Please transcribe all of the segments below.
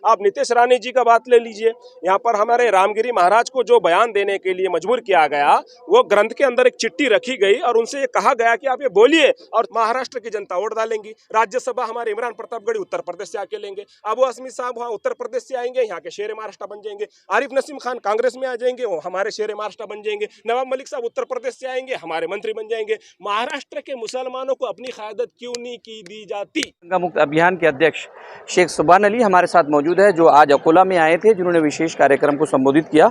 आप नीतीश राणे जी का बात ले लीजिए। यहाँ पर हमारे रामगिरी महाराज को जो बयान देने के लिए मजबूर किया गया, वो ग्रंथ के अंदर एक चिट्ठी रखी गई और उनसे ये कहा गया कि आप ये बोलिए और महाराष्ट्र की जनता वोट डालेंगी। राज्यसभा हमारे इमरान प्रतापगढ़ी उत्तर प्रदेश से आके लेंगे, अबू असमी साहब वहाँ उत्तर प्रदेश से आएंगे, यहाँ के शेर महाराष्ट्र बन जाएंगे। आरिफ नसीम खान कांग्रेस में आ जाएंगे, वो हमारे शेर महाराष्ट्र बन जाएंगे। नवाब मलिक साहब उत्तर प्रदेश से आएंगे, हमारे मंत्री बन जाएंगे। महाराष्ट्र के मुसलमानों को अपनी क़यादत क्यों नहीं की दी जाती? गंगा मुक्त अभियान के अध्यक्ष शेख सुभान अली हमारे साथ मौजूद है, जो आज अकोला में आए थे, जिन्होंने विशेष कार्यक्रम को संबोधित किया।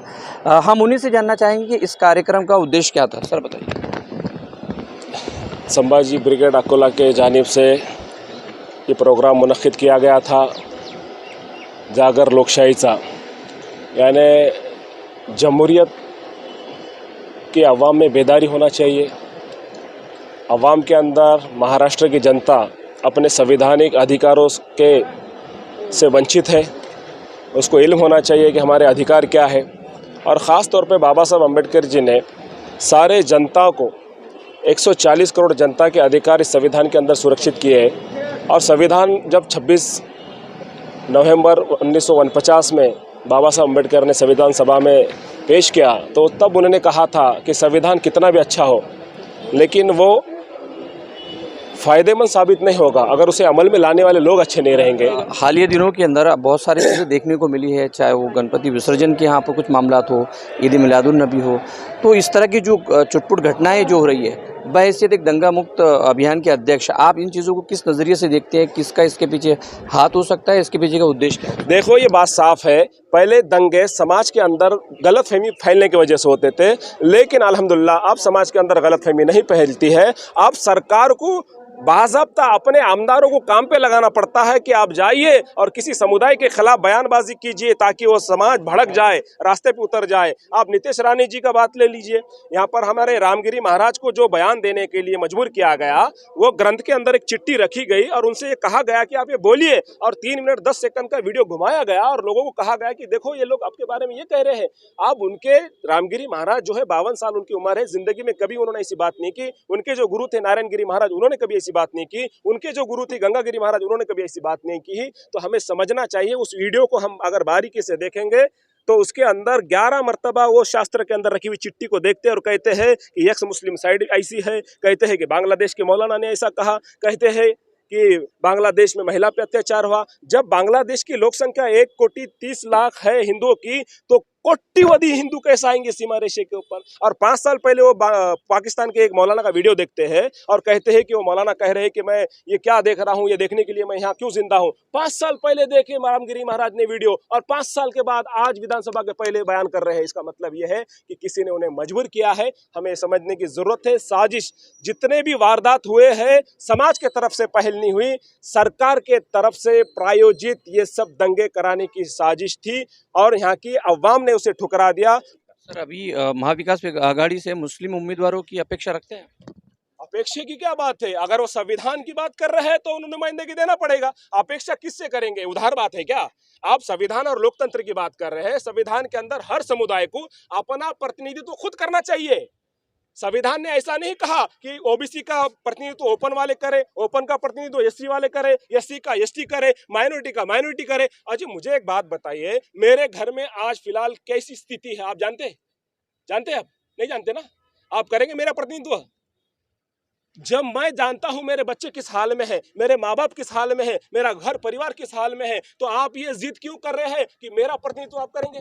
हम उन्हीं से जानना चाहेंगे कि इस कार्यक्रम का उद्देश्य क्या था। सर बताइए। संभाजी ब्रिगेड अकोला के जानिब से ये प्रोग्राम मुनक्किद किया गया था, जागर लोकशाहीचा, यानी जमहूरियत की अवाम में बेदारी होना चाहिए। अवाम के अंदर महाराष्ट्र की जनता अपने संवैधानिक अधिकारों के से वंचित है, उसको इल्म होना चाहिए कि हमारे अधिकार क्या है। और ख़ास तौर पे बाबा साहब अम्बेडकर जी ने सारे जनता को 140 करोड़ जनता के अधिकार इस संविधान के अंदर सुरक्षित किए हैं। और संविधान जब 26 नवंबर 1949 में बाबा साहब अम्बेडकर ने संविधान सभा में पेश किया, तो तब उन्होंने कहा था कि संविधान कितना भी अच्छा हो, लेकिन वो फ़ायदेमंद साबित नहीं होगा अगर उसे अमल में लाने वाले लोग अच्छे नहीं रहेंगे। हालिया दिनों के अंदर बहुत सारी चीज़ें देखने को मिली है, चाहे वो गणपति विसर्जन के यहाँ पर कुछ मामला हो, ईद मिलादुन नबी हो, तो इस तरह की जो चुटपुट घटनाएं जो हो रही है, बहैसियत एक दंगा मुक्त अभियान के अध्यक्ष, आप इन चीज़ों को किस नज़रिए से देखते हैं? किसका इसके पीछे हाथ हो सकता है? इसके पीछे का उद्देश्य क्या है? देखो, ये बात साफ है, पहले दंगे समाज के अंदर गलतफहमी फैलने की वजह से होते थे, लेकिन अल्हम्दुलिल्लाह अब समाज के अंदर गलतफहमी नहीं फैलती है। अब सरकार को बाज़ाब्ता अपने आमदारों को काम पे लगाना पड़ता है कि आप जाइए और किसी समुदाय के खिलाफ बयानबाजी कीजिए ताकि वो समाज भड़क जाए, रास्ते पे उतर जाए। आप नीतीश राणे जी का बात ले लीजिए। यहाँ पर हमारे रामगिरी महाराज को जो बयान देने के लिए मजबूर किया गया, वो ग्रंथ के अंदर एक चिट्ठी रखी गई और उनसे ये कहा गया कि आप ये बोलिए, और 3 मिनट 10 सेकंड का वीडियो घुमाया गया और लोगों को कहा गया कि देखो ये लोग आपके बारे में ये कह रहे हैं। अब उनके रामगिरी महाराज जो है 52 साल उनकी उम्र है, जिंदगी में कभी उन्होंने ऐसी बात नहीं की। उनके जो गुरु थे नारायण गिरी महाराज, उन्होंने कभी ऐसी बात नहीं की। उनके जो गुरु थे गंगा गिरी महाराज, उन्होंने कभी ऐसी बात नहीं की। तो हमें समझना चाहिए, उस वीडियो को हम अगर बारीकी से देखेंगे तो उसके अंदर 11 मरतबा वो शास्त्र के अंदर रखी हुई चिट्ठी को देखते हैं और कहते हैं कि एक्स मुस्लिम साइड ऐसी है, कहते हैं कि बांग्लादेश के मौलाना ने ऐसा कहा, कहते हैं कि बांग्लादेश में महिला पे अत्याचार हुआ। जब बांग्लादेश की लोक संख्या 1,30,00,000 है हिंदुओं की, तो कोटिवधी हिंदू कैसे आएंगे सीमा रेशे के ऊपर? और 5 साल पहले वो पाकिस्तान के एक मौलाना का वीडियो देखते हैं और कहते हैं कि वो मौलाना कह रहे हैं कि मैं ये क्या देख रहा हूँ, ये देखने के लिए मैं यहाँ क्यों जिंदा हूँ। 5 साल पहले देखे रामगिरी महाराज ने वीडियो, और 5 साल के बाद आज विधानसभा के पहले बयान कर रहे हैं। इसका मतलब ये है कि किसी ने उन्हें मजबूर किया है। हमें समझने की जरूरत है, साजिश जितने भी वारदात हुए हैं समाज के तरफ से पहल नहीं हुई, सरकार के तरफ से प्रायोजित ये सब दंगे कराने की साजिश थी और यहाँ की अवाम ने उसे ठुकरा दिया। सर, अभी महाविकास आघाड़ी से मुस्लिम उम्मीदवारों की अपेक्षा रखते हैं? अपेक्षा की क्या बात है? अगर वो संविधान की बात कर रहे हैं तो उन्हें नुमाइंदगी देना पड़ेगा। अपेक्षा किससे करेंगे? उधार बात है क्या? आप संविधान और लोकतंत्र की बात कर रहे हैं। संविधान के अंदर हर समुदाय को अपना प्रतिनिधित्व खुद करना चाहिए। संविधान ने ऐसा नहीं कहा कि ओबीसी का प्रतिनिधित्व ओपन वाले करे, ओपन का प्रतिनिधित्व एससी वाले करे, एससी का एसटी करे, माइनॉरिटी का माइनॉरिटी करे। अजी मुझे एक बात बताइए, मेरे घर में आज फिलहाल कैसी स्थिति है आप जानते हैं? जानते हैं? आप नहीं जानते ना? आप करेंगे मेरा प्रतिनिधित्व? जब मैं जानता हूं मेरे बच्चे किस हाल में है, मेरे माँ बाप किस हाल में है, मेरा घर परिवार किस हाल में है, तो आप ये जिद क्यों कर रहे हैं कि मेरा प्रतिनिधित्व आप करेंगे?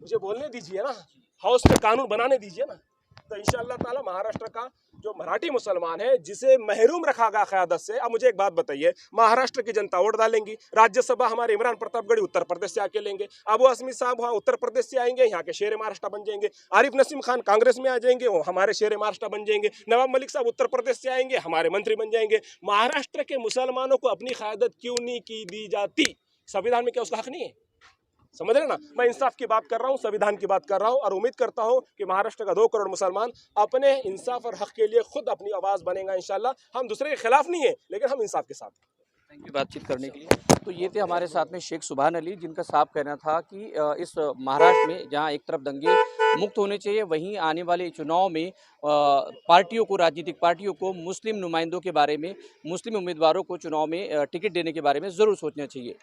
मुझे बोलने दीजिए ना, हाउस में कानून बनाने दीजिए ना। तो इंशाअल्लाह ताला महाराष्ट्र का जो मराठी मुसलमान है, जिसे महरूम रखा गया क़यादत से, अब मुझे एक बात बताइए, महाराष्ट्र की जनता वोट डालेंगी, राज्यसभा हमारे इमरान प्रतापगढ़ी उत्तर प्रदेश से आके लेंगे, अबू असमी साहब वहाँ उत्तर प्रदेश से आएंगे, यहाँ के शेर महाराष्ट्र बन जाएंगे। आरिफ नसीम खान कांग्रेस में आ जाएंगे, वो हमारे शेर महाराष्ट्र बन जाएंगे। नवाब मलिक साहब उत्तर प्रदेश से आएंगे, हमारे मंत्री बन जाएंगे। महाराष्ट्र के मुसलमानों को अपनी क़यादत क्यों नहीं की दी जाती? संविधान में क्या उसका हक नहीं है? समझ रहे ना? मैं इंसाफ की बात कर रहा हूँ, संविधान की बात कर रहा हूँ, और उम्मीद करता हूँ कि महाराष्ट्र का 2 करोड़ मुसलमान अपने इंसाफ और हक के लिए खुद अपनी आवाज़ बनेगा इंशाल्लाह। हम दूसरे के खिलाफ नहीं है, लेकिन हम इंसाफ के साथ हैं। थैंक यू बातचीत करने के लिए। तो ये थे हमारे साथ में शेख सुभान अली, जिनका साफ कहना था कि इस महाराष्ट्र में जहां एक तरफ दंगे मुक्त होने चाहिए, वहीं आने वाले चुनाव में पार्टियों को, राजनीतिक पार्टियों को मुस्लिम नुमाइंदों के बारे में, मुस्लिम उम्मीदवारों को चुनाव में टिकट देने के बारे में ज़रूर सोचना चाहिए।